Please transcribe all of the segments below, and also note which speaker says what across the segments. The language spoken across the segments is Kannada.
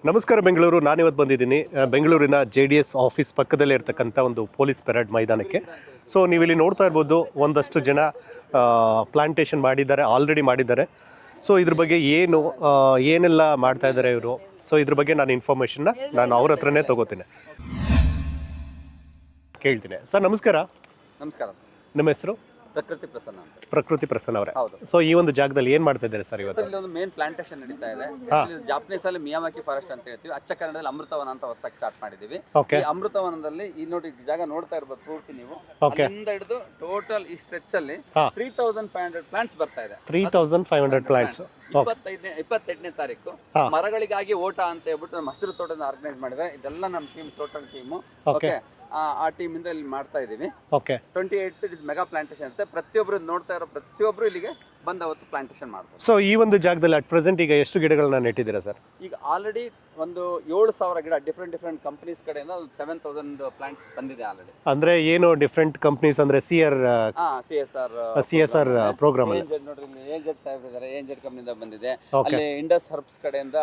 Speaker 1: ನಮಸ್ಕಾರ ಬೆಂಗಳೂರು. ನಾನಿವತ್ತು ಬಂದಿದ್ದೀನಿ ಬೆಂಗಳೂರಿನ JDS ಆಫೀಸ್ ಪಕ್ಕದಲ್ಲೇ ಇರ್ತಕ್ಕಂಥ ಒಂದು ಪೊಲೀಸ್ ಪೆರೇಡ್ ಮೈದಾನಕ್ಕೆ. ಸೊ ನೀವಿಲ್ಲಿ ನೋಡ್ತಾ ಇರ್ಬೋದು, ಒಂದಷ್ಟು ಜನ ಪ್ಲಾಂಟೇಷನ್ ಆಲ್ರೆಡಿ ಮಾಡಿದ್ದಾರೆ. ಸೊ ಇದ್ರ ಬಗ್ಗೆ ಏನೆಲ್ಲ ಮಾಡ್ತಾ ಇದ್ದಾರೆ ಇವರು, ಸೊ ಇದ್ರ ಬಗ್ಗೆ ನಾನು ಇನ್ಫಾರ್ಮೇಷನ್ನ ಅವ್ರ ಹತ್ರನೇ ತಗೋತೀನಿ, ಕೇಳ್ತೀನಿ. ಸರ್ ನಮಸ್ಕಾರ.
Speaker 2: ನಮಸ್ಕಾರ.
Speaker 1: ನಿಮ್ಮ ಹೆಸರು?
Speaker 2: ಪ್ರಕೃತಿ ಪ್ರಸನ್ನ ಅಂತ.
Speaker 1: ಪ್ರಕೃತಿ ಪ್ರಸನ್ನ ಅವರೇ.
Speaker 2: ಹೌದು.
Speaker 1: ಸೊ ಈ ಒಂದು ಜಾಗದಲ್ಲಿ ಏನು ಮಾಡ್ತಾ ಇದ್ದಾರೆ ಸರ್ ಇವತ್ತು?
Speaker 2: ಇಲ್ಲಿ ಒಂದು ಮೇನ್ ಪ್ಲಾಂಟೇಶನ್ ನಡೀತಾ ಇದೆ. ಜಾಪನೀಸ್ ಅಲ್ಲಿ ಮಿಯಾವಾಕಿ ಫಾರೆಸ್ಟ್ ಅಂತ ಹೇಳ್ತೀವಿ, ಅಚ್ಚ ಕನ್ನಡದಲ್ಲಿ ಅಮೃತವನ ಅಂತ ಹೊಸದಾಗಿ ಸ್ಟಾರ್ಟ್ ಮಾಡಿದೀವಿ. ಈ ಅಮೃತವನದಲ್ಲಿ ಈ ನೋಡಿ ಜಾಗ ನೋಡ್ತಾ ಇರ್ಬೋದು ಪೂರ್ತಿ ನೀವು. ಅಲ್ಲಿಂದ ಹಿಡಿದು ಟೋಟಲ್ ಈ ಸ್ಟ್ರೆಚ್ ಅಲ್ಲಿ 3500 ಪ್ಲಾಂಟ್ಸ್ ಬರ್ತಾ ಇದೆ. 3500 ಪ್ಲಾಂಟ್ಸ್. 28ನೇ ತಾರೀಕು ಮರಗಳಿಗಾಗಿ ಓಟ ಅಂತ ಹೇಳ್ಬಿಟ್ಟು ನಮ್ಮ ಹಸಿರು ತೋಟದ ಆರ್ಗನೈಸ್ ಮಾಡಿದ್ರೆ, ಇದೆಲ್ಲ ನಮ್ಮ ಟೀಮ್, ಟೋಟಲ್ ಟೀಮು. ಓಕೆ, ಆ ಟೀಮ್ ಇಂದ ಇಲ್ಲಿ ಮಾಡ್ತಾ ಇದೀವಿ. 28th ಇಸ್ ಮೆಗಾ ಪ್ಲಾಂಟೇಶನ್ ಇರುತ್ತೆ. ಪ್ರತಿಯೊಬ್ರು ನೋಡ್ತಾ ಇರೋ ಪ್ರತಿಯೊಬ್ರು ಇಲ್ಲಿಗೆ ಬಂದ ಅವತ್ತು ಪ್ಲಾಂಟೇಶನ್ ಮಾಡ್ಬೋದು.
Speaker 1: ಸೊ ಈ ಒಂದು ಜಾಗದಲ್ಲಿ ಅಟ್ ಪ್ರೆಸೆಂಟ್ ಈಗ ಎಷ್ಟು ಗಿಡಗಳನ್ನ ನೆಟ್ಟಿದ್ದೀರಾ ಸರ್?
Speaker 2: ಈಗ ಆಲ್ರೆಡಿ ಒಂದು 7000 ಗಿಡ ಡಿಫ್ರೆಂಟ್ ಕಂಪನೀಸ್ ಕಡೆಯಿಂದ 7000 ಪ್ಲಾಂಟ್ಸ್ ಬಂದಿದೆ ಆಲ್ರೆಡಿ.
Speaker 1: ಅಂದ್ರೆ ಏನು ಡಿಫ್ರೆಂಟ್ ಕಂಪನೀಸ್ ಅಂದ್ರೆ CSR ಪ್ರೋಗ್ರಾಮ್ ಅಲ್ಲಿ
Speaker 2: ನೋಡ್ರಿ, ANZ ಸಾಹೇಬ್ ಇದ್ದಾರೆ, ANZ ಕಂಪನಿಯಿಂದ ಬಂದಿದೆ. ಅಲ್ಲಿ ಇಂಡಸ್ ಹರ್ಬ್ಸ್ ಕಡೆಯಿಂದ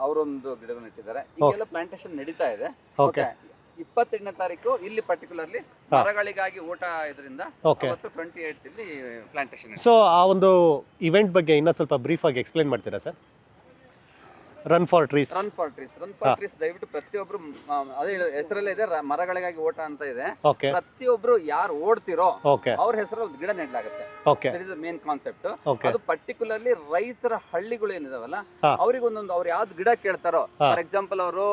Speaker 2: ಅವರೊಂದು ಗಿಡವನ್ನು ನೆಟ್ಟಿದ್ದಾರೆ. ಈಗೆಲ್ಲ ಪ್ಲಾಂಟೇಶನ್ ನಡೀತಾ ಇದೆ. ಓಕೆ, 28ನೇ ತಾರೀಕು ಇಲ್ಲಿ ಪರ್ಟಿಕ್ಯುಲರ್ಲಿ ಮರಗಳಿಗಾಗಿ ಓಟ ಇದರಿಂದ 28th ಇಲ್ಲಿ ಪ್ಲಾಂಟೇಶನ್.
Speaker 1: ಸೊ ಆ ಒಂದು ಇವೆಂಟ್ ಬಗ್ಗೆ ಇನ್ನೂ ಸ್ವಲ್ಪ ಬ್ರೀಫ್ ಆಗಿ ಎಕ್ಸ್ಪ್ಲೈನ್ ಮಾಡ್ತೀರಾ ಸರ್? ರನ್ ಫಾರ್ ಟ್ರೀಸ್ ದಯವಿಟ್ಟು ಪ್ರತಿಯೊಬ್ರು, ಅದೇ ಹೆಸರಲ್ಲೇ ಇದೆ, ಮರಗಳಿಗಾಗಿ ಓಟ ಅಂತ ಇದೆ. ಪ್ರತಿಯೊಬ್ರು ಯಾರು ಓಡ್ತಿರೋ ಅವ್ರ ಹೆಸರಲ್ಲಿ ಗಿಡ ನೆಡ್ಲಾಗುತ್ತೆ. ಮೇನ್ ಕಾನ್ಸೆಪ್ಟ್ ಅದು. ಪರ್ಟಿಕ್ಯುಲರ್ಲಿ ರೈತರ ಹಳ್ಳಿಗಳು ಏನಿದಾವಲ್ಲ, ಅವ್ರಿಗೆ ಅವ್ರು ಯಾವ್ದು ಗಿಡ ಕೇಳ್ತಾರೋ, ಫಾರ್ ಎಕ್ಸಾಂಪಲ್ ಅವರು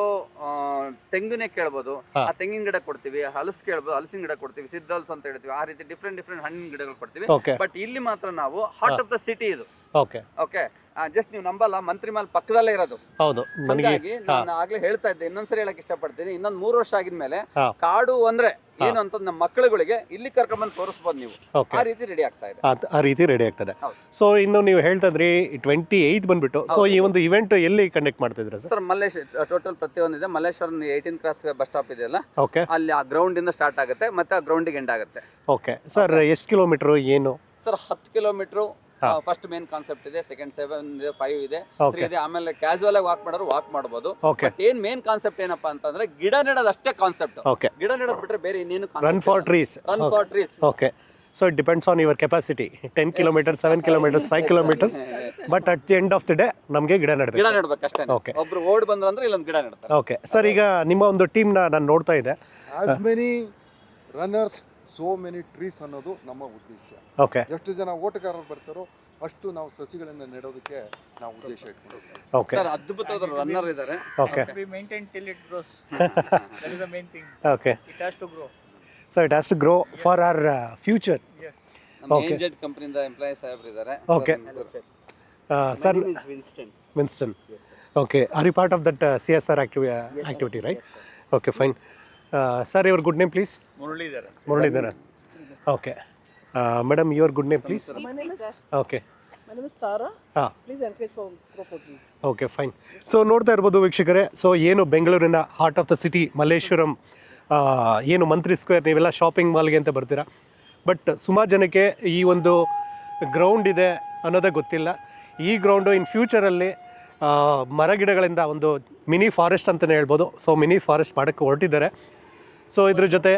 Speaker 1: ತೆಂಗಿನೇ ಕೇಳ್ಬೋದು, ಆ ತೆಂಗಿನ ಗಿಡ ಕೊಡ್ತೀವಿ. ಹಲಸು ಕೇಳ್ಬೋದು, ಹಲಸಿನ ಗಿಡ ಕೊಡ್ತೀವಿ. ಸಿದ್ಧಲ್ಸ್ ಅಂತ ಹೇಳ್ತೀವಿ. ಆ ರೀತಿ ಡಿಫ್ರೆಂಟ್ ಹಣ್ಣಿನ ಗಿಡಗಳು ಕೊಡ್ತೀವಿ. ಬಟ್ ಇಲ್ಲಿ ಮಾತ್ರ ನಾವು ಹಾರ್ಟ್ ಆಫ್ ದ ಸಿಟಿ ಇದು. ಓಕೆ, ಜಸ್ಟ್ ನೀವು ನಂಬಲ್ಲ, ಮಂತ್ರಿ ಮಾಲ್ ಪಕ್ಕದಲ್ಲೇ ಇರೋದು. ಹೌದು.
Speaker 2: ಹಾಗಾಗಿ ನಾನು ಆಗ್ಲೇ ಹೇಳ್ತಾ ಇದ್ದೆ, ಇನ್ನೊಂದ್ಸರಿ ಹೇಳಕ್ ಇಷ್ಟಪಡ್ತೀನಿ, ಇನ್ನೊಂದ್ 3 ವರ್ಷ ಆಗಿದ್ಮೇಲೆ ಕಾಡು ಅಂದ್ರೆ ಏನು ಅಂತ ನಮ್ಮ ಮಕ್ಕಳುಗಳಿಗೆ ಇಲ್ಲಿ ಕರ್ಕೊಂಡ್ಬಂದು ತೋರಿಸಬಹುದು ನೀವು. ಆ ರೀತಿ ರೆಡಿ ಆಗ್ತಾ ಇದೆ.
Speaker 1: ಆ ರೀತಿ ರೆಡಿ ಆಗ್ತದೆ. ಸೊ ಇನ್ನು ನೀವು ಹೇಳ್ತಾ ಇದ್ರಿ 28 ಬಂದ್ಬಿಟ್ಟು, ಸೊ ಈ ಒಂದು ಇವೆಂಟ್ ಎಲ್ಲಿ ಕಂಡಕ್ಟ್ ಮಾಡ್ತಾ ಇದ್ರ
Speaker 2: ಸರ್? ಮಲ್ಲೇಶ್ವರ ಟೋಟಲ್ ಪ್ರತಿಯೊಂದಿದೆ. Malleshwara 18th cross bus stop ಇದೆಯಲ್ಲ, ಅಲ್ಲಿ ಆ ಗ್ರೌಂಡ್ ಇಂದ ಸ್ಟಾರ್ಟ್ ಆಗುತ್ತೆ, ಮತ್ತೆ ಆ ಗ್ರೌಂಡಿಗೆ ಎಂಡ್ ಆಗುತ್ತೆ.
Speaker 1: ಓಕೆ ಸರ್, ಎಷ್ಟು ಕಿಲೋಮೀಟರ್ ಏನು
Speaker 2: ಸರ್? 10 ಕಿಲೋಮೀಟರ್. ಫಸ್ಟ್ ಮೇನ್ ಕಾನ್ಸೆಪ್ಟ್ ಇದೆ, ಸೆಕೆಂಡ್ 7 ಇದೆ, 5 ಇದೆ, 3 ಇದೆ. ಆಮೇಲೆ ಕ್ಯಾಶುವಲ್ ಆಗಿ ವಾಕ್ ಮಾಡೋರು ವಾಕ್ ಮಾಡಬಹುದು. ಬಟ್ ಏನ್ ಮೇನ್ ಕಾನ್ಸೆಪ್ಟ್ ಏನಪ್ಪಾ ಅಂತಂದ್ರೆ, ಗಿಡ ನೆಡೋದು ಅಷ್ಟೇ ಕಾನ್ಸೆಪ್ಟ್. ಗಿಡ ನೆಡೋದು ಬಿಟ್ರೆ ಬೇರೆ ಇನ್ನೇನು.
Speaker 1: Run for trees. Okay, so it depends on your capacity. 10 kilometre, 7 kilometres, 5 ಕಿಲೋಮೀಟರ್ಸ್. But at the end of the day ನಮಗೆ ಗಿಡ
Speaker 2: ನೆಡಬೇಕು ಅಷ್ಟೇ. ಓಕೆ, ಒಬ್ರು ಓಡ್ ಬಂದ್ರು ಅಂದ್ರೆ ಇಲ್ಲೊಂದು ಗಿಡ ನೆಡ್ತಾರೆ.
Speaker 1: ಓಕೆ ಸರ್, ಈಗ ನಿಮ್ಮ ಒಂದು ಟೀಮ್ ನಾನು ನೋಡ್ತಾ ಇದ್ದೆ,
Speaker 3: as many runners so many trees ಅನ್ನೋದು ನಮ್ಮ ಉದ್ದೇಶ.
Speaker 1: ಓಕೆ,
Speaker 3: ಎಷ್ಟು ಜನ ಓಟಗಾರರು ಬರ್ತಾರೋ ಅಷ್ಟು ನಾವು ಸಸಿಗಳನ್ನು ನೆಡೋದಕ್ಕೆ ನಾವು ಉದ್ದೇಶ ಇಟ್ಕೊಂಡಿದ್ದೀವಿ.
Speaker 1: ಓಕೆ
Speaker 2: ಸರ್, ಅದ್ಭುತವಾದ ರನ್ನರ್ ಇದ್ದಾರೆ.
Speaker 1: Okay,
Speaker 4: we maintain till it grows. That is the main thing.
Speaker 1: Okay,
Speaker 4: it has to grow.
Speaker 1: So it has to grow for our future.
Speaker 4: Yes.
Speaker 2: ನಮ್ಮ ANZ ಕಂಪನಿಯಿಂದ ಎಂಪ್ಲಾಯೀಸ್ ಸಾಹೇಬ್ರು ಇದ್ದಾರೆ.
Speaker 1: Okay, sir, Winston. Okay, are you part of that CSR activity, right? Okay, fine. Sir, your good name please? Muralidhara. Okay. Madam, your good name please?
Speaker 5: My name is
Speaker 1: Okay.
Speaker 5: My name is Tara. Please encourage for please.
Speaker 1: Okay, fine. So ನೋಡ್ತಾ ಇರ್ಬೋದು ವೀಕ್ಷಕರೇ, ಸೊ ಏನು ಬೆಂಗಳೂರಿನ heart of the city Malleshwaram, ಏನು ಮಂತ್ರಿ ಸ್ಕ್ವೇರ್, ನೀವೆಲ್ಲ ಶಾಪಿಂಗ್ ಮಾಲ್ಗೆ ಅಂತ ಬರ್ತೀರಾ. ಬಟ್ ಸುಮಾರು ಜನಕ್ಕೆ ಈ ಒಂದು ಗ್ರೌಂಡ್ ಇದೆ ಅನ್ನೋದೇ ಗೊತ್ತಿಲ್ಲ. ಈ ಗ್ರೌಂಡು ಇನ್ ಫ್ಯೂಚರಲ್ಲಿ ಮರಗಿಡಗಳಿಂದ ಒಂದು ಮಿನಿ ಫಾರೆಸ್ಟ್ ಅಂತಲೇ ಹೇಳ್ಬೋದು. ಸೊ ಮಿನಿ ಫಾರೆಸ್ಟ್ ಮಾಡೋಕ್ಕೆ ಹೊರಟಿದ್ದಾರೆ. ಸೊ ಇದ್ರ ಜೊತೆ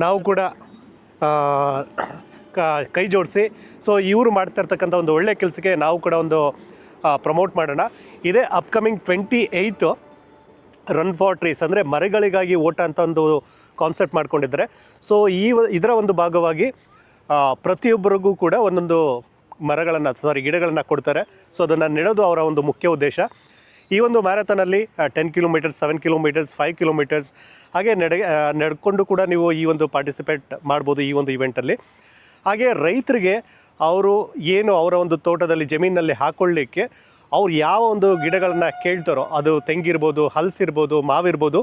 Speaker 1: ನಾವು ಕೂಡ ಕೈ ಜೋಡಿಸಿ, ಸೊ ಇವರು ಮಾಡ್ತಾ ಇರ್ತಕ್ಕಂಥ ಒಂದು ಒಳ್ಳೆಯ ಕೆಲಸಕ್ಕೆ ನಾವು ಕೂಡ ಒಂದು ಪ್ರಮೋಟ್ ಮಾಡೋಣ. ಇದೇ upcoming 28th run for trees, ಅಂದರೆ ಮರಗಳಿಗಾಗಿ ಓಟ ಅಂತ ಒಂದು ಕಾನ್ಸೆಪ್ಟ್ ಮಾಡ್ಕೊಂಡಿದ್ದಾರೆ. ಸೊ ಇದರ ಒಂದು ಭಾಗವಾಗಿ ಪ್ರತಿಯೊಬ್ಬರಿಗೂ ಕೂಡ ಒಂದೊಂದು ಗಿಡಗಳನ್ನು ಕೊಡ್ತಾರೆ. ಸೊ ಅದನ್ನು ನೆಡೋದು ಅವರ ಒಂದು ಮುಖ್ಯ ಉದ್ದೇಶ. ಈ ಒಂದು ಮ್ಯಾರಥಾನಲ್ಲಿ 10 ಕಿಲೋಮೀಟರ್ಸ್, 7 ಕಿಲೋಮೀಟರ್ಸ್, 5 ಕಿಲೋಮೀಟರ್ಸ್ ಹಾಗೆ ನಡ್ಕೊಂಡು ಕೂಡ ನೀವು ಈ ಒಂದು ಪಾರ್ಟಿಸಿಪೇಟ್ ಮಾಡ್ಬೋದು ಈ ಒಂದು ಇವೆಂಟಲ್ಲಿ. ಹಾಗೆ ರೈತರಿಗೆ ಅವರು ಏನು ಅವರ ಒಂದು ತೋಟದಲ್ಲಿ ಜಮೀನಲ್ಲಿ ಹಾಕ್ಕೊಳ್ಳಿಕ್ಕೆ ಅವ್ರು ಯಾವ ಒಂದು ಗಿಡಗಳನ್ನು ಕೇಳ್ತಾರೋ, ಅದು ತೆಂಗಿರ್ಬೋದು, ಹಲಸಿರ್ಬೋದು, ಮಾವಿರ್ಬೋದು,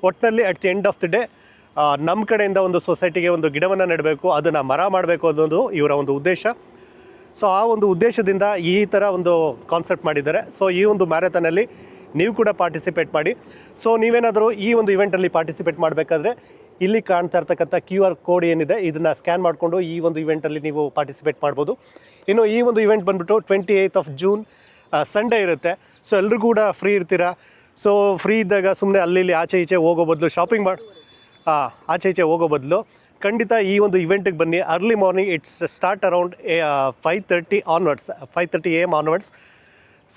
Speaker 1: ಒಟ್ಟಿನಲ್ಲಿ at the end of the day ನಮ್ಮ ಕಡೆಯಿಂದ ಒಂದು ಸೊಸೈಟಿಗೆ ಒಂದು ಗಿಡವನ್ನು ನೆಡಬೇಕು, ಅದನ್ನು ಮರ ಮಾಡಬೇಕು ಅನ್ನೋದು ಇವರ ಒಂದು ಉದ್ದೇಶ. ಸೊ ಆ ಒಂದು ಉದ್ದೇಶದಿಂದ ಈ ಥರ ಒಂದು ಕಾನ್ಸೆಪ್ಟ್ ಮಾಡಿದ್ದಾರೆ. ಸೊ ಈ ಒಂದು ಮ್ಯಾರಥಾನಲ್ಲಿ ನೀವು ಕೂಡ ಪಾರ್ಟಿಸಿಪೇಟ್ ಮಾಡಿ. ಸೊ ನೀವೇನಾದರೂ ಈ ಒಂದು ಇವೆಂಟಲ್ಲಿ ಪಾರ್ಟಿಸಿಪೇಟ್ ಮಾಡಬೇಕಾದ್ರೆ ಇಲ್ಲಿ ಕಾಣ್ತಾ ಇರ್ತಕ್ಕಂಥ QR ಕೋಡ್ ಏನಿದೆ, ಇದನ್ನು ಸ್ಕ್ಯಾನ್ ಮಾಡಿಕೊಂಡು ಈ ಒಂದು ಇವೆಂಟಲ್ಲಿ ನೀವು ಪಾರ್ಟಿಸಿಪೇಟ್ ಮಾಡ್ಬೋದು. ಇನ್ನು ಈ ಒಂದು ಇವೆಂಟ್ ಬಂದುಬಿಟ್ಟು 28th June ಸಂಡೇ ಇರುತ್ತೆ. ಸೊ ಎಲ್ಲರೂ ಕೂಡ ಫ್ರೀ ಇರ್ತೀರಾ. ಸೊ ಫ್ರೀ ಇದ್ದಾಗ ಸುಮ್ಮನೆ ಅಲ್ಲಿ ಇಲ್ಲಿ ಆಚೆ ಈಚೆ ಹೋಗೋ ಬದಲು ಶಾಪಿಂಗ್ ಮಾಡಿ ಆಚೆ ಈಚೆ ಹೋಗೋ ಬದಲು ಖಂಡಿತ ಈ ಒಂದು ಇವೆಂಟಿಗೆ ಬನ್ನಿ. Early morning it's start around 5:30 onwards, 5:30 AM onwards.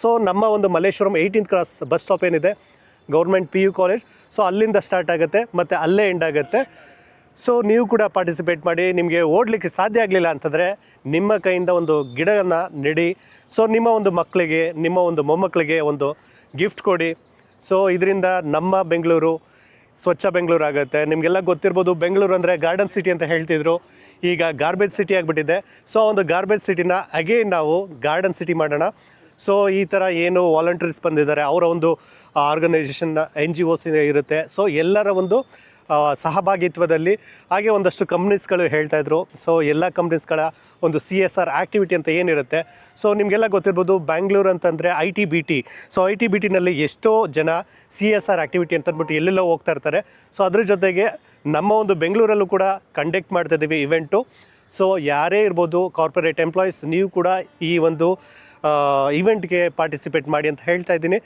Speaker 1: So ನಮ್ಮ ಒಂದು Malleshwaram 18th cross bus stop ಏನಿದೆ, ಗೌರ್ಮೆಂಟ್ PU ಕಾಲೇಜ್, ಸೊ ಅಲ್ಲಿಂದ ಸ್ಟಾರ್ಟ್ ಆಗುತ್ತೆ ಮತ್ತು ಅಲ್ಲೇ ಎಂಡ್ ಆಗುತ್ತೆ. ಸೊ ನೀವು ಕೂಡ ಪಾರ್ಟಿಸಿಪೇಟ್ ಮಾಡಿ. ನಿಮಗೆ ಓಡಲಿಕ್ಕೆ ಸಾಧ್ಯ ಆಗಲಿಲ್ಲ ಅಂತಂದರೆ ನಿಮ್ಮ ಕೈಯಿಂದ ಒಂದು ಗಿಡವನ್ನು ನೆಡಿ. ಸೊ ನಿಮ್ಮ ಒಂದು ಮಕ್ಕಳಿಗೆ, ನಿಮ್ಮ ಒಂದು ಮೊಮ್ಮಕ್ಕಳಿಗೆ ಒಂದು ಗಿಫ್ಟ್ ಕೊಡಿ. ಸೊ ಇದರಿಂದ ನಮ್ಮ ಬೆಂಗಳೂರು ಸ್ವಚ್ಛ ಬೆಂಗಳೂರು ಆಗುತ್ತೆ. ನಿಮಗೆಲ್ಲ ಗೊತ್ತಿರ್ಬೋದು, ಬೆಂಗಳೂರು ಅಂದರೆ ಗಾರ್ಡನ್ ಸಿಟಿ ಅಂತ ಹೇಳ್ತಿದ್ರು, ಈಗ ಗಾರ್ಬೇಜ್ ಸಿಟಿ ಆಗಿಬಿಟ್ಟಿದೆ. ಸೊ ಒಂದು ಗಾರ್ಬೇಜ್ ಸಿಟಿನ ಅಗೇನ್ ನಾವು ಗಾರ್ಡನ್ ಸಿಟಿ ಮಾಡೋಣ. ಸೊ ಈ ಥರ ಏನು ವಾಲಂಟಿಯರ್ಸ್ ಬಂದಿದ್ದಾರೆ, ಅವರ ಒಂದು ಆರ್ಗನೈಸೇಷನ್ NGOs ಇರುತ್ತೆ. ಸೊ ಎಲ್ಲರ ಒಂದು ಸಹಭಾಗಿತ್ವದಲ್ಲಿ, ಹಾಗೆ ಒಂದಷ್ಟು ಕಂಪ್ನೀಸ್ಗಳು ಹೇಳ್ತಾಯಿದ್ರು. ಸೊ ಎಲ್ಲ ಕಂಪ್ನೀಸ್ಗಳ ಒಂದು CSR ಆ್ಯಕ್ಟಿವಿಟಿ ಅಂತ ಏನಿರುತ್ತೆ. ಸೊ ನಿಮಗೆಲ್ಲ ಗೊತ್ತಿರ್ಬೋದು, ಬ್ಯಾಂಗ್ಳೂರು ಅಂತಂದರೆ IT-BT. ಸೊ IT-BTನಲ್ಲಿ ಎಷ್ಟೋ ಜನ CSR ಆ್ಯಕ್ಟಿವಿಟಿ ಅಂತಂದ್ಬಿಟ್ಟು ಎಲ್ಲೆಲ್ಲೋ ಹೋಗ್ತಾ ಇರ್ತಾರೆ. ಸೊ ಅದ್ರ ಜೊತೆಗೆ ನಮ್ಮ ಒಂದು ಬೆಂಗಳೂರಲ್ಲೂ ಕೂಡ ಕಂಡಕ್ಟ್ ಮಾಡ್ತಾಯಿದ್ದೀವಿ ಇವೆಂಟು. ಸೊ ಯಾರೇ ಇರ್ಬೋದು, ಕಾರ್ಪೊರೇಟ್ ಎಂಪ್ಲಾಯೀಸ್, ನೀವು ಕೂಡ ಈ ಒಂದು ಇವೆಂಟ್ಗೆ ಪಾರ್ಟಿಸಿಪೇಟ್ ಮಾಡಿ ಅಂತ ಹೇಳ್ತಾ ಇದ್ದೀನಿ.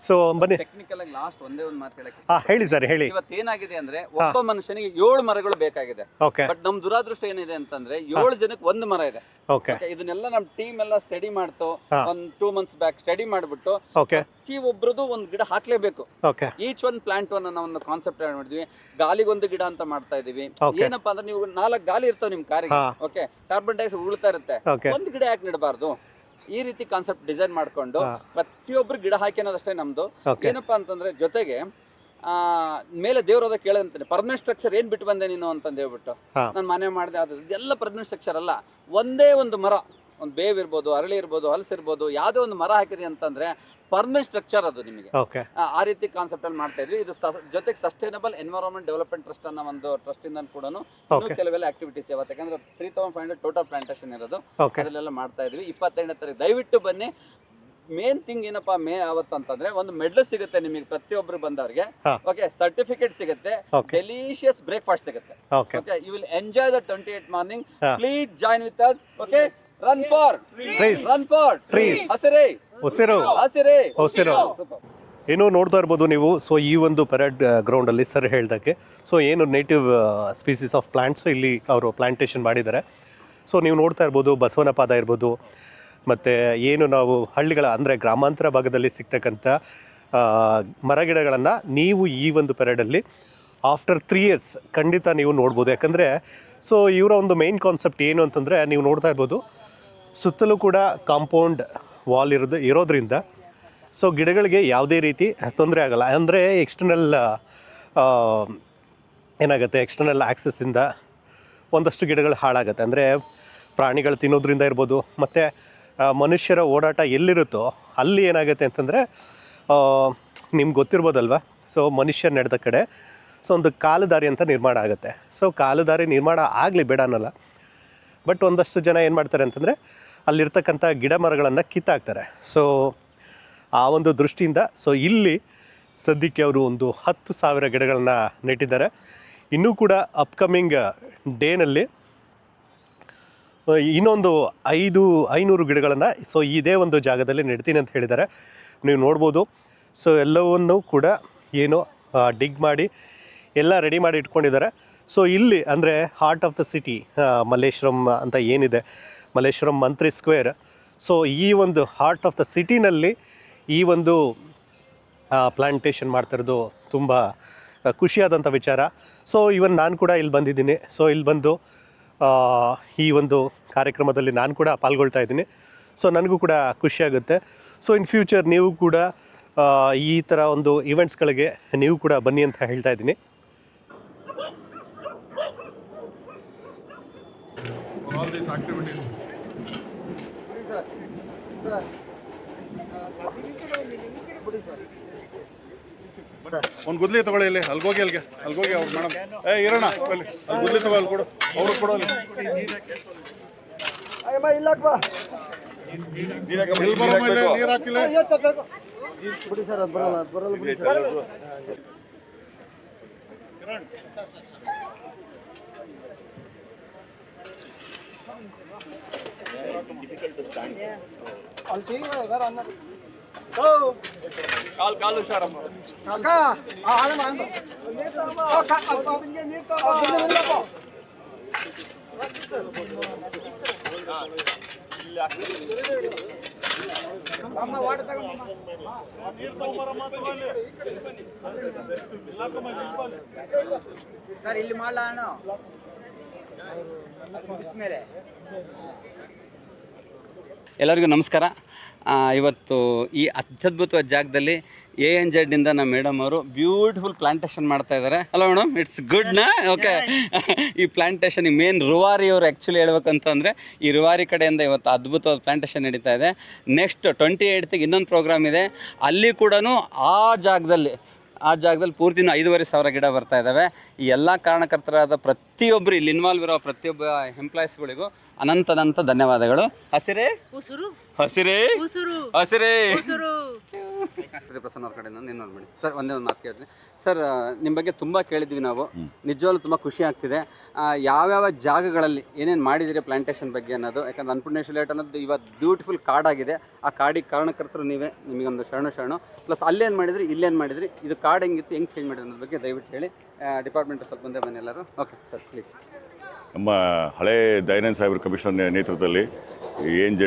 Speaker 1: ಸೊ ಬನ್ನಿ.
Speaker 2: ಟೆಕ್ನಿಕಲ್ ಆಗಿ ಲಾಸ್ಟ್ ಒಂದೇ ಒಂದು ಮಾತು ಹೇಳಕ್ಕೆ
Speaker 1: ಹೇಳಿ ಸರ್, ಹೇಳಿ.
Speaker 2: ಇವತ್ತು ಏನಾಗಿದೆ ಅಂದ್ರೆ ಒಬ್ಬ ಮನುಷ್ಯನಿಗೆ 7 ಮರಗಳು ಬೇಕಾಗಿದೆ.
Speaker 1: ಓಕೆ.
Speaker 2: ಬಟ್ ನಮ್ ದುರಾದೃಷ್ಟ ಏನಿದೆ ಅಂತಂದ್ರೆ 7 ಜನಕ್ಕೆ 1 ಮರ ಇದೆ.
Speaker 1: ಓಕೆ.
Speaker 2: ಇದನ್ನೆಲ್ಲ ನಮ್ ಟೀಮ್ ಎಲ್ಲ ಸ್ಟಡಿ ಮಾಡ್ತು. ಒಂದ್ 2 months ಬ್ಯಾಕ್ ಸ್ಟಡಿ ಮಾಡ್ಬಿಟ್ಟು ಪ್ರತಿ ಒಬ್ರದ್ದು ಒಂದ್ ಗಿಡ ಹಾಕ್ಲೇಬೇಕು. ಈಚ್ ಒನ್ ಪ್ಲಾಂಟ್ ಒನ್ ಅನ್ನೋ ಒಂದು ಕಾನ್ಸೆಪ್ಟ್ ಮಾಡಿದ್ವಿ. ಗಾಲಿಗೊಂದು ಗಿಡ ಅಂತ ಮಾಡ್ತಾ ಇದೀವಿ. ಏನಪ್ಪಾ ಅಂದ್ರೆ ನೀವು 4 ಗಾಲಿ ಇರ್ತಾವ ನಿಮ್ ಕಾರಿಗೆ, ಓಕೆ, ಕಾರ್ಬನ್ ಡೈಆಕ್ಸೈಡ್ ಉಳ್ತಾ ಇರುತ್ತೆ, ಒಂದ್ ಗಿಡ ಯಾಕೆ ನೆಡಬಾರ್ದು? ಈ ರೀತಿ ಕಾನ್ಸೆಪ್ಟ್ ಡಿಸೈನ್ ಮಾಡ್ಕೊಂಡು ಪ್ರತಿಯೊಬ್ರು ಗಿಡ ಹಾಕಿ ಅನ್ನೋದಷ್ಟೇ ನಮ್ದು. ಏನಪ್ಪಾ ಅಂತಂದ್ರೆ ಜೊತೆಗೆ ಮೇಲೆ ದೇವ್ರದ ಕೇಳಂತಾನೆ, ಪರ್ಮನೆಂಟ್ ಸ್ಟ್ರಕ್ಚರ್ ಏನ್ ಬಿಟ್ಟು ಬಂದೆ ನೀನು ಅಂತಂದು ಹೇಳ್ಬಿಟ್ಟು ನಾನು ಮನೆ ಮಾಡಿದೆ. ಅದು ಎಲ್ಲ ಪರ್ಮನೆಂಟ್ ಸ್ಟ್ರಕ್ಚರ್ ಅಲ್ಲ. ಒಂದೇ ಒಂದು ಮರ, ಒಂದು ಬೇವ್ ಇರ್ಬೋದು, ಅರಳಿ ಇರ್ಬೋದು, ಹಲಸು ಇರ್ಬೋದು, ಯಾವುದೇ ಒಂದು ಮರ ಹಾಕಿದೆ ಅಂತಂದ್ರೆ ಪರ್ಮನೆಂಟ್ ಸ್ಟ್ರಕ್ಚರ್ ಅದು ನಿಮಗೆ. ಆ ರೀತಿ ಕಾನ್ಸೆಪ್ಟ್ ಅಲ್ಲಿ ಮಾಡ್ತಾ ಇದ್ವಿ. ಇದು ಜೊತೆಗೆ ಸಸ್ಟೈನಬಲ್ ಎನ್ವೈರನ್ಮೆಂಟ್ ಡೆವಲಪ್ಮೆಂಟ್ ಟ್ರಸ್ಟ್ ಅನ್ನೋ ಒಂದು ಟ್ರಸ್ಟ್ ಇಂದ ಕೂಡ ಕೆಲವೆಲ್ಲ ಆಕ್ಟಿವಿಟೀಸ್ ಯಾವತ್ತು, ಯಾಕಂದ್ರೆ 3500 ಟೋಟಲ್ ಪ್ಲಾಂಟೇಶನ್ ಇರೋದು, ಅದರಲ್ಲೆಲ್ಲ ಮಾಡ್ತಾ ಇದ್ವಿ. 22ನೇ ತಾರೀಕು ದಯವಿಟ್ಟು ಬನ್ನಿ. ಮೇನ್ ಥಿಂಗ್ ಏನಪ್ಪಾ ಅವತ್ತು ಅಂತಂದ್ರೆ ಒಂದು ಮೆಡಲ್ ಸಿಗುತ್ತೆ ನಿಮಗೆ, ಪ್ರತಿಯೊಬ್ರು ಬಂದವರಿಗೆ. ಓಕೆ, ಸರ್ಟಿಫಿಕೇಟ್ ಸಿಗುತ್ತೆ, ಡೆಲಿಷಿಯಸ್ ಬ್ರೇಕ್ಫಾಸ್ಟ್ ಸಿಗುತ್ತೆ. Okay, you will enjoy the 28th morning. Please join with us. Okay, run for trees. ಹಸಿರೇ ಉಸಿರು, ಹಸಿರೇ ಉಸಿರು.
Speaker 1: ಏನೋ ನೋಡ್ತಾ ಇರ್ಬೋದು ನೀವು. ಸೊ ಈ ಒಂದು ಪರೇಡ್ ಗ್ರೌಂಡಲ್ಲಿ ಸರ್ ಹೇಳ್ದಕ್ಕೆ, ಸೊ ಏನು ನೇಟಿವ್ ಸ್ಪೀಸೀಸ್ ಆಫ್ ಪ್ಲಾಂಟ್ಸ್ ಇಲ್ಲಿ ಅವರು ಪ್ಲಾಂಟೇಶನ್ ಮಾಡಿದ್ದಾರೆ. ಸೊ ನೀವು ನೋಡ್ತಾ ಇರ್ಬೋದು, ಬಸವನ ಪಾದ ಇರ್ಬೋದು, ಮತ್ತು ಏನು ನಾವು ಹಳ್ಳಿಗಳ ಅಂದರೆ ಗ್ರಾಮಾಂತರ ಭಾಗದಲ್ಲಿ ಸಿಗ್ತಕ್ಕಂಥ ಮರಗಿಡಗಳನ್ನು ನೀವು ಈ ಒಂದು ಪರೇಡಲ್ಲಿ ಆಫ್ಟರ್ 3 years ಖಂಡಿತ ನೀವು ನೋಡ್ಬೋದು. ಯಾಕಂದರೆ ಸೊ ಇವರ ಒಂದು ಮೇನ್ ಕಾನ್ಸೆಪ್ಟ್ ಏನು ಅಂತಂದರೆ, ನೀವು ನೋಡ್ತಾ ಇರ್ಬೋದು, ಸುತ್ತಲೂ ಕೂಡ ಕಾಂಪೌಂಡ್ ವಾಲ್ ಇರೋದ್ರಿಂದ ಸೊ ಗಿಡಗಳಿಗೆ ಯಾವುದೇ ರೀತಿ ತೊಂದರೆ ಆಗಲ್ಲ. ಅಂದರೆ ಎಕ್ಸ್ಟರ್ನಲ್ ಏನಾಗುತ್ತೆ, ಎಕ್ಸ್ಟರ್ನಲ್ ಆ್ಯಕ್ಸಸ್ಸಿಂದ ಒಂದಷ್ಟು ಗಿಡಗಳು ಹಾಳಾಗುತ್ತೆ. ಅಂದರೆ ಪ್ರಾಣಿಗಳು ತಿನ್ನೋದ್ರಿಂದ ಇರ್ಬೋದು, ಮತ್ತು ಮನುಷ್ಯರ ಓಡಾಟ ಎಲ್ಲಿರುತ್ತೋ ಅಲ್ಲಿ ಏನಾಗುತ್ತೆ ಅಂತಂದರೆ, ನಿಮ್ಗೆ ಗೊತ್ತಿರ್ಬೋದಲ್ವ, ಸೊ ಮನುಷ್ಯ ನಡೆದ ಕಡೆ ಸೊ ಒಂದು ಕಾಲುದಾರಿ ಅಂತ ನಿರ್ಮಾಣ ಆಗುತ್ತೆ. ಸೊ ಕಾಲುದಾರಿ ನಿರ್ಮಾಣ ಆಗಲಿ ಬೇಡ ಅನ್ನಲ್ಲ, ಬಟ್ ಒಂದಷ್ಟು ಜನ ಏನು ಮಾಡ್ತಾರೆ ಅಂತಂದರೆ ಅಲ್ಲಿರ್ತಕ್ಕಂಥ ಗಿಡ ಮರಗಳನ್ನು ಕಿತ್ತಾಕ್ತಾರೆ. ಸೊ ಆ ಒಂದು ದೃಷ್ಟಿಯಿಂದ ಸೊ ಇಲ್ಲಿ ಸದ್ಯಕ್ಕೆ ಅವರು ಒಂದು 10,000 ಗಿಡಗಳನ್ನ ನೆಟ್ಟಿದ್ದಾರೆ. ಇನ್ನೂ ಕೂಡ ಅಪ್ಕಮಿಂಗ್ ಡೇನಲ್ಲಿ ಇನ್ನೊಂದು 500 ಗಿಡಗಳನ್ನು ಸೊ ಇದೇ ಒಂದು ಜಾಗದಲ್ಲಿ ನೆಡ್ತೀನಿ ಅಂತ ಹೇಳಿದ್ದಾರೆ. ನೀವು ನೋಡ್ಬೋದು. ಸೊ ಎಲ್ಲವನ್ನೂ ಕೂಡ ಏನು ಡಿಗ್ ಮಾಡಿ ಎಲ್ಲ ರೆಡಿ ಮಾಡಿ ಇಟ್ಕೊಂಡಿದ್ದಾರೆ. ಸೊ ಇಲ್ಲಿ ಅಂದರೆ heart of the city Malleshwaram ಅಂತ ಏನಿದೆ, ಮಲ್ಲೇಶ್ವರಂ ಮಂತ್ರಿ ಸ್ಕ್ವೇರ್. ಸೊ ಈ ಒಂದು ಹಾರ್ಟ್ ಆಫ್ ದ ಸಿಟಿನಲ್ಲಿ ಈ ಒಂದು ಪ್ಲಾಂಟೇಶನ್ ಮಾಡ್ತಿರೋದು ತುಂಬ ಖುಷಿಯಾದಂಥ ವಿಚಾರ. ಸೊ ಇವನ್ ನಾನು ಕೂಡ ಇಲ್ಲಿ ಬಂದಿದ್ದೀನಿ. ಸೊ ಇಲ್ಲಿ ಬಂದು ಈ ಒಂದು ಕಾರ್ಯಕ್ರಮದಲ್ಲಿ ನಾನು ಕೂಡ ಪಾಲ್ಗೊಳ್ತಾ ಇದ್ದೀನಿ. ಸೊ ನನಗೂ ಕೂಡ ಖುಷಿಯಾಗುತ್ತೆ. ಸೊ ಇನ್ ಫ್ಯೂಚರ್ ನೀವು ಕೂಡ ಈ ಥರ ಒಂದು ಇವೆಂಟ್ಸ್ಗಳಿಗೆ ನೀವು ಕೂಡ ಬನ್ನಿ ಅಂತ ಹೇಳ್ತಾ ಇದ್ದೀನಿ.
Speaker 3: all these activities. ಒಂದು ಗುದ್ಲಿ ತಗೊಳ್ಳಿ ಇಲ್ಲಿ, ಅಲ್ಗೋಗಿ ಅಲ್ಗೋಗಿ ಅವ್ರು ಮೇಡಮ್ ಇರೋಣ ಅಲ್ಲಿ ಗುದ್ಲಿ ತಗೋ, ಅಲ್ಲಿ ಕೊಡು, ಅವ್ರಿಗೆ ಕೊಡು. ಅಲ್ಲಿ ನೀರು ಹಾಕಿಲ್ಲ
Speaker 5: ಬಿಡಿ ಸರ್, ಅದು ಬರಲ್ಲ, ಅದು ಬರಲ್ಲ ಬಿಡಿ sir. I'll see you there.
Speaker 4: ಕಾಲು ಹುಷಾರಮ್ಮ.
Speaker 2: ಸರ್ ಇಲ್ಲಿ ಮಾಡಲ ಅಣ್ಣ ಎಲ್ಲರಿಗೂ ನಮಸ್ಕಾರ. ಇವತ್ತು ಈ ಅತ್ಯದ್ಭುತವಾದ ಜಾಗದಲ್ಲಿ ANZ ಇಂದ ನಮ್ಮ ಮೇಡಮ್ ಅವರು ಬ್ಯೂಟಿಫುಲ್ ಪ್ಲಾಂಟೇಶನ್ ಮಾಡ್ತಾ ಇದ್ದಾರೆ. ಹಲೋ ಮೇಡಮ್, ಇಟ್ಸ್ ಗುಡ್ ನಾ? ಓಕೆ. ಈ ಪ್ಲಾಂಟೇಶನ್ ಮೇನ್ ರುವಾರಿ ಅವರು ಆ್ಯಕ್ಚುಲಿ ಹೇಳ್ಬೇಕಂತಂದರೆ ಈ ರುವಾರಿ ಕಡೆಯಿಂದ ಇವತ್ತು ಅದ್ಭುತವಾದ ಪ್ಲಾಂಟೇಶನ್ ನಡೀತಾ ಇದೆ. ನೆಕ್ಸ್ಟ್ 28th ಇನ್ನೊಂದು ಪ್ರೋಗ್ರಾಮ್ ಇದೆ. ಅಲ್ಲಿ ಕೂಡ ಆ ಜಾಗದಲ್ಲಿ ಪೂರ್ತಿ 5,500 ಗಿಡ ಬರ್ತಾ ಇದ್ದಾವೆ. ಈ ಎಲ್ಲ ಕಾರಣಕರ್ತರಾದ ಪ್ರತಿಯೊಬ್ಬರು ಇಲ್ಲಿ ಇನ್ವಾಲ್ವ್ ಇರೋ ಪ್ರತಿಯೊಬ್ಬ ಎಂಪ್ಲಾಯೀಸ್ಗಳಿಗೂ ಅನಂತ ಧನ್ಯವಾದಗಳು. ಹಸಿರೇ ಹಸಿರೇ ಹಸಿರೇ ಪ್ರಸನ್ನ ಅವ್ರ ಕಡೆಯಿಂದ ನೀನು ನೋಡ್ಬೇಡಿ ಸರ್. ಒಂದೇ ಒಂದು ಮಾತು ಕೇಳ್ತೀನಿ ಸರ್. ನಿಮ್ಮ ಬಗ್ಗೆ ತುಂಬ ಕೇಳಿದ್ವಿ ನಾವು, ನಿಜವಾಗ್ಲೂ ತುಂಬ ಖುಷಿ ಆಗ್ತಿದೆ. ಯಾವ್ಯಾವ ಜಾಗಗಳಲ್ಲಿ ಏನೇನು ಮಾಡಿದಿರಿ ಪ್ಲಾಂಟೇಶನ್ ಬಗ್ಗೆ ಅನ್ನೋದು, ಯಾಕಂದ್ರೆ ಅನ್ನಪೂರ್ಣೇಶ್ವರಿ ಲೇಔಟ್ ಅನ್ನೋದು ಇವತ್ತು ಬ್ಯೂಟಿಫುಲ್ ಕಾಡಾಗಿದೆ. ಆ ಕಾಡಿಗೆ ಕಾರಣಕರ್ತರು ನೀವೇ, ನಿಮಗೊಂದು ಶರಣು. ಪ್ಲಸ್ ಅಲ್ಲೇನು ಮಾಡಿದ್ರಿ, ಇಲ್ಲೇನು ಮಾಡಿದ್ರಿ, ಇದು ಕಾಡು ಹೆಂಗಿತ್ತು, ಹೆಂಗೆ ಚೇಂಜ್ ಮಾಡಿದ್ರಿ ಅನ್ನೋದ್ರ ಬಗ್ಗೆ ದಯವಿಟ್ಟು ಹೇಳಿ. ಡಿಪಾರ್ಟ್ಮೆಂಟ್ ಸ್ವಲ್ಪ ಮುಂದೆ ಬನ್ನಿ ಎಲ್ಲರೂ. Okay sir, please.
Speaker 6: ನಮ್ಮ ಹಳೆ ದಯಾನಂದ ಸಾಹೇಬ್ರ ಕಮಿಷನರ್ ನೇತೃತ್ವದಲ್ಲಿ ANZ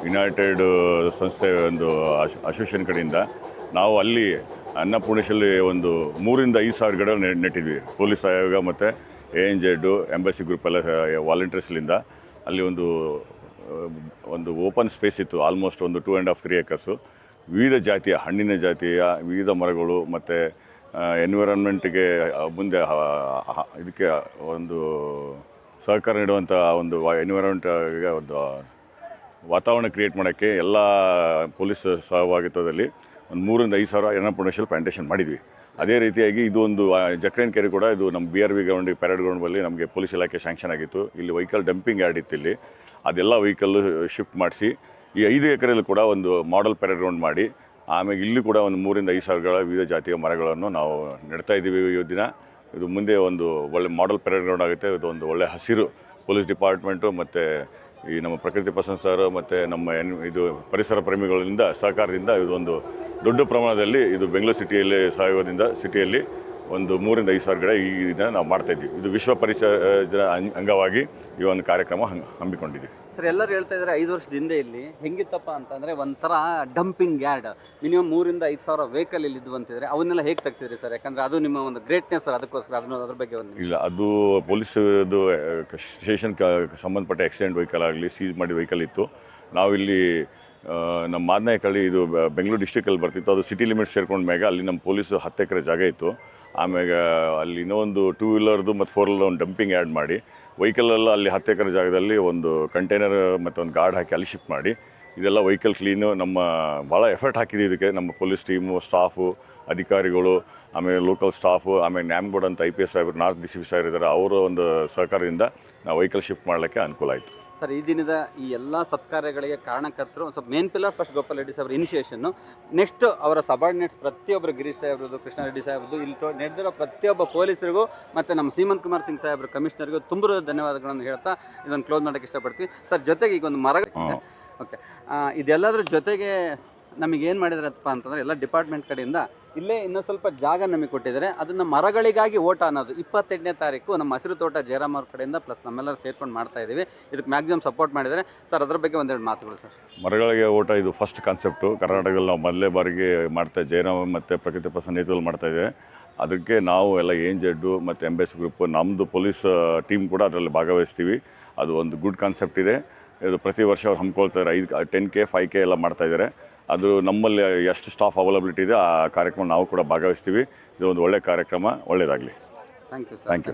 Speaker 6: ಯುನೈಟೆಡ್ ಸಂಸ್ಥೆ ಒಂದು ಅಸೋಸಿಯೇಷನ್ ಕಡೆಯಿಂದ ನಾವು ಅಲ್ಲಿ ಅನ್ನಪೂರ್ಣೇಶ್ವರಿ ಒಂದು 3,000-5,000 ಗಿಡ ನೆಟ್ಟಿದ್ವಿ. ಪೊಲೀಸ್ ಆಯೋಗ ಮತ್ತು ANZ ಎಂಬಸಿ ಗ್ರೂಪ್ ಎಲ್ಲ ವಾಲಂಟಿಯರ್ಸ್ಲಿಂದ ಅಲ್ಲಿ ಒಂದು ಓಪನ್ ಸ್ಪೇಸ್ ಇತ್ತು. ಆಲ್ಮೋಸ್ಟ್ ಒಂದು 2.5-3 acres. ವಿವಿಧ ಜಾತಿಯ ಹಣ್ಣಿನ ಜಾತಿಯ ವಿವಿಧ ಮರಗಳು ಮತ್ತು ಎನ್ವಿರಾನ್ಮೆಂಟ್ಗೆ ಮುಂದೆ ಇದಕ್ಕೆ ಒಂದು ಸಹಕಾರ ನೀಡುವಂಥ ಒಂದು ಎನ್ವಿರಾನ್ಮೆಂಟ್ಗೆ ಒಂದು ವಾತಾವರಣ ಕ್ರಿಯೇಟ್ ಮಾಡೋಕ್ಕೆ ಎಲ್ಲ ಪೊಲೀಸ್ ಸಹಭಾಗಿತ್ವದಲ್ಲಿ ಒಂದು 3,000-5,000 ಅನ್ನಪೂರ್ಣೇಶ್ವರಿ ಪ್ಲಾಂಟೇಶನ್ ಮಾಡಿದ್ವಿ. ಅದೇ ರೀತಿಯಾಗಿ ಇದು ಒಂದು ಜಕ್ರೇನ್ ಕೆರೆ ಕೂಡ ಇದು ನಮ್ಮ BRV ಗ್ರೌಂಡ್ ಪ್ಯಾರೇಡ್ ಗ್ರೌಂಡಲ್ಲಿ ನಮಗೆ ಪೊಲೀಸ್ ಇಲಾಖೆ ಸ್ಯಾಂಕ್ಷನ್ ಆಗಿತ್ತು. ಇಲ್ಲಿ ವೆಹಿಕಲ್ ಡಂಪಿಂಗ್ ಯಾರ್ಡ್ ಇತ್ತು. ಇಲ್ಲಿ ಅದೆಲ್ಲ ವೆಹಿಕಲ್ಲು ಶಿಫ್ಟ್ ಮಾಡಿಸಿ ಈ 5 ಎಕರೆಯಲ್ಲಿ ಕೂಡ ಒಂದು ಮಾಡೆಲ್ ಪ್ಯಾರೇಡ್ ಗ್ರೌಂಡ್ ಮಾಡಿ ಆಮೇಲೆ ಇಲ್ಲಿ ಕೂಡ ಒಂದು 3,000-5,000 ವಿವಿಧ ಜಾತಿಯ ಮರಗಳನ್ನು ನಾವು ನೆಡ್ತಾ ಇದ್ದೀವಿ. ಈ ದಿನ ಇದು ಮುಂದೆ ಒಂದು ಒಳ್ಳೆ ಮಾಡೆಲ್ ಪ್ಯಾರೇಡ್ ಗ್ರೌಂಡ್ ಆಗುತ್ತೆ. ಇದು ಒಂದು ಒಳ್ಳೆ ಹಸಿರು ಪೊಲೀಸ್ ಡಿಪಾರ್ಟ್ಮೆಂಟು ಮತ್ತು ಈ ನಮ್ಮ ಪ್ರಕೃತಿ ಪ್ರಸನ್ನ ಸರ್ ಮತ್ತು ನಮ್ಮ ಇದು ಪರಿಸರ ಪ್ರೇಮಿಗಳಿಂದ ಸಹಕಾರದಿಂದ ಇದೊಂದು ದೊಡ್ಡ ಪ್ರಮಾಣದಲ್ಲಿ ಇದು ಬೆಂಗಳೂರು ಸಿಟಿಯಲ್ಲಿ ಸಹಯೋಗದಿಂದ ಸಿಟಿಯಲ್ಲಿ ಒಂದು 3,000-5,000 ಗಿಡ ಈ ದಿನ ನಾವು ಮಾಡ್ತಾಯಿದ್ವಿ. ಇದು ವಿಶ್ವ ಪರಿಸರ ದಿನ ಅಂಗವಾಗಿ ಈ ಒಂದು ಕಾರ್ಯಕ್ರಮ ಹಮ್ಮಿಕೊಂಡಿದ್ದೀವಿ.
Speaker 2: ಸರ್ ಎಲ್ಲರೂ ಹೇಳ್ತಾ ಇದ್ದಾರೆ 5 ವರ್ಷದ ಹಿಂದೆ ಇಲ್ಲಿ ಹೆಂಗಿತ್ತಪ್ಪ ಅಂತಂದರೆ ಒಂಥರ ಡಂಪಿಂಗ್ ಯಾರ್ಡ್, ಮಿನಿಮಮ್ 3,000-5,000 ವೆಹಿಕಲ್ ಇಲ್ಲಿ ಇದ್ದು ಅಂತಿದ್ರೆ ಅವನ್ನೆಲ್ಲ ಹೇಗೆ ತೆಗ್ಸಿದ್ರಿ ಸರ್? ಯಾಕಂದರೆ ಅದು ನಿಮ್ಮ ಒಂದು ಗ್ರೇಟ್ನೆಸ್ ಸರ್. ಅದಕ್ಕೋಸ್ಕರ ಅದ್ರ ಬಗ್ಗೆ ಒಂದು
Speaker 6: ಇಲ್ಲ, ಅದು ಪೊಲೀಸದು ಸ್ಟೇಷನ್ಗೆ ಸಂಬಂಧಪಟ್ಟ ಆಕ್ಸಿಡೆಂಟ್ ವೆಹಿಕಲ್ ಆಗಲಿ ಸೀಸ್ ಮಾಡಿ ವೆಹಿಕಲ್ ಇತ್ತು. ನಾವಿಲ್ಲಿ ನಮ್ಮ ಮಾದನಾಯಕಳ್ಳಿ ಇದು ಬೆಂಗಳೂರು ಡಿಸ್ಟ್ರಿಕ್ಟಲ್ಲಿ ಬರ್ತಿತ್ತು. ಅದು ಸಿಟಿ ಲಿಮಿಟ್ ಸೇರ್ಕೊಂಡ ಮ್ಯಾಗ ಅಲ್ಲಿ ನಮ್ಮ ಪೊಲೀಸು 10 ಎಕರೆ ಜಾಗ ಇತ್ತು. ಆಮ್ಯಾಗ ಅಲ್ಲಿ ಇನ್ನೊಂದು 2 ವೀಲರ್ದು ಮತ್ತು 4 ವೀಲರ್ ಒಂದು ಡಂಪಿಂಗ್ ಯಾರ್ಡ್ ಮಾಡಿ ವೆಹಿಕಲೆಲ್ಲ ಅಲ್ಲಿ 10 ಎಕರೆ ಜಾಗದಲ್ಲಿ ಒಂದು ಕಂಟೈನರ್ ಮತ್ತು ಒಂದು ಗಾರ್ಡ್ ಹಾಕಿ ಅಲ್ಲಿ ಶಿಫ್ಟ್ ಮಾಡಿ ಇದೆಲ್ಲ ವೆಹಿಕಲ್ ಕ್ಲೀನು ನಮ್ಮ ಭಾಳ ಎಫರ್ಟ್ ಹಾಕಿದ್ದೀವಿ ಇದಕ್ಕೆ. ನಮ್ಮ ಪೊಲೀಸ್ ಟೀಮು, ಸ್ಟಾಫು, ಅಧಿಕಾರಿಗಳು, ಆಮೇಲೆ ಲೋಕಲ್ ಸ್ಟಾಫು, ಆಮೇಲೆ ನ್ಯಾಮ್ಬೋರ್ಡ್ ಅಂತ IPS ಸಾಹೇಬರು, ನಾರ್ತ್ DCP ಸಾಹೇಬರು ಇದ್ದಾರೆ. ಅವರ ಒಂದು ಸಹಕಾರದಿಂದ ನಾವು ವೆಹಿಕಲ್ ಶಿಫ್ಟ್ ಮಾಡಲಿಕ್ಕೆ ಅನುಕೂಲ ಆಯಿತು.
Speaker 2: ಸರ್ ಈ ದಿನದ ಈ ಎಲ್ಲ ಸತ್ಕಾರ್ಯಗಳಿಗೆ ಕಾರಣಕರ್ತರು ಒಂದು ಸ್ವಲ್ಪ main pillar first Gopal Reddy ಸಾಹೇಬ್ರ ಇನಿಷಿಯೇಷನ್ನು, ನೆಕ್ಸ್ಟ್ ಅವರ ಸಬಾರ್ಡಿನೇಟ್ಸ್ ಪ್ರತಿಯೊಬ್ಬರು ಗಿರೀಶ್ ಸಾಹೇಬ್ರದ್ದು, ಕೃಷ್ಣಾರೆಡ್ಡಿ ಸಾಹೇಬ್ರದ್ದು, ಇಲ್ಲಿ ನಡೆದಿರೋ ಪ್ರತಿಯೊಬ್ಬ ಪೊಲೀಸರಿಗೂ ಮತ್ತು ನಮ್ಮ ಸೀಮಂತ್ ಕುಮಾರ್ ಸಿಂಗ್ ಸಾಹೇಬ್ರ ಕಮಿಷನರ್ಗೂ ತುಂಬ ಧನ್ಯವಾದಗಳನ್ನು ಹೇಳ್ತಾ ಇದನ್ನು ಕ್ಲೋಸ್ ಮಾಡೋಕ್ಕೆ ಇಷ್ಟಪಡ್ತೀವಿ. ಸರ್ ಜೊತೆಗೆ ಈಗ ಒಂದು ಮರ ಓಕೆ ಇದೆಲ್ಲದ್ರ ಜೊತೆಗೆ ನಮಗೇನು ಮಾಡಿದ್ರಪ್ಪ ಅಂತಂದರೆ ಎಲ್ಲ ಡಿಪಾರ್ಟ್ಮೆಂಟ್ ಕಡೆಯಿಂದ ಇಲ್ಲೇ ಇನ್ನೂ ಸ್ವಲ್ಪ ಜಾಗ ನಮಗೆ ಕೊಟ್ಟಿದ್ದಾರೆ. ಅದನ್ನು ಮರಗಳಿಗಾಗಿ ಓಟ ಅನ್ನೋದು 28ನೇ ತಾರೀಕು ನಮ್ಮ ಹಸಿರು ತೋಟ ಜಯರಾಮ್ ಅವ್ರ ಕಡೆಯಿಂದ ಪ್ಲಸ್ ನಮ್ಮೆಲ್ಲರೂ ಸೇರ್ಕೊಂಡು ಮಾಡ್ತಾ ಇದ್ದೀವಿ. ಇದಕ್ಕೆ ಮ್ಯಾಕ್ಸಿಮಮ್ ಸಪೋರ್ಟ್ ಮಾಡಿದ್ದಾರೆ ಸರ್. ಅದ್ರ ಬಗ್ಗೆ ಒಂದೆರಡು ಮಾತುಗಳು ಸರ್.
Speaker 6: ಮರಗಳಿಗೆ ಓಟ ಇದು ಫಸ್ಟ್ ಕಾನ್ಸೆಪ್ಟು ಕರ್ನಾಟಕದಲ್ಲಿ ನಾವು ಮೊದಲೇ ಬಾರಿಗೆ ಜಯರಾಮ್ ಮತ್ತು ಪ್ರಕೃತಿ ಪ್ರಸನ್ನ ನೇತೃತ್ವದಲ್ಲಿ ಮಾಡ್ತಾಯಿದ್ದೇವೆ. ಅದಕ್ಕೆ ನಾವು ಎಲ್ಲ ANZ ಮತ್ತು ಎಂಬಸಿ ಗ್ರೂಪ್ ನಮ್ಮದು ಪೊಲೀಸ್ ಟೀಮ್ ಕೂಡ ಅದರಲ್ಲಿ ಭಾಗವಹಿಸ್ತೀವಿ. ಅದು ಒಂದು ಗುಡ್ ಕಾನ್ಸೆಪ್ಟ್ ಇದೆ. ಇದು ಪ್ರತಿ ವರ್ಷ ಅವ್ರು ಹಮ್ಮಿಕೊಳ್ತಾರೆ. 10K 5K ಎಲ್ಲ ಮಾಡ್ತಾಯಿದ್ದಾರೆ. ಅದು ನಮ್ಮಲ್ಲಿ ಎಷ್ಟು ಸ್ಟಾಫ್ ಅವೈಲಬಿಲಿಟಿ ಇದೆ ಆ ಕಾರ್ಯಕ್ರಮ ನಾವು ಕೂಡ ಭಾಗವಹಿಸ್ತೀವಿ. ಇದು ಒಂದು ಒಳ್ಳೆಯ ಕಾರ್ಯಕ್ರಮ. ಒಳ್ಳೆಯದಾಗಲಿ.
Speaker 2: Thank you sir.
Speaker 6: Thank you.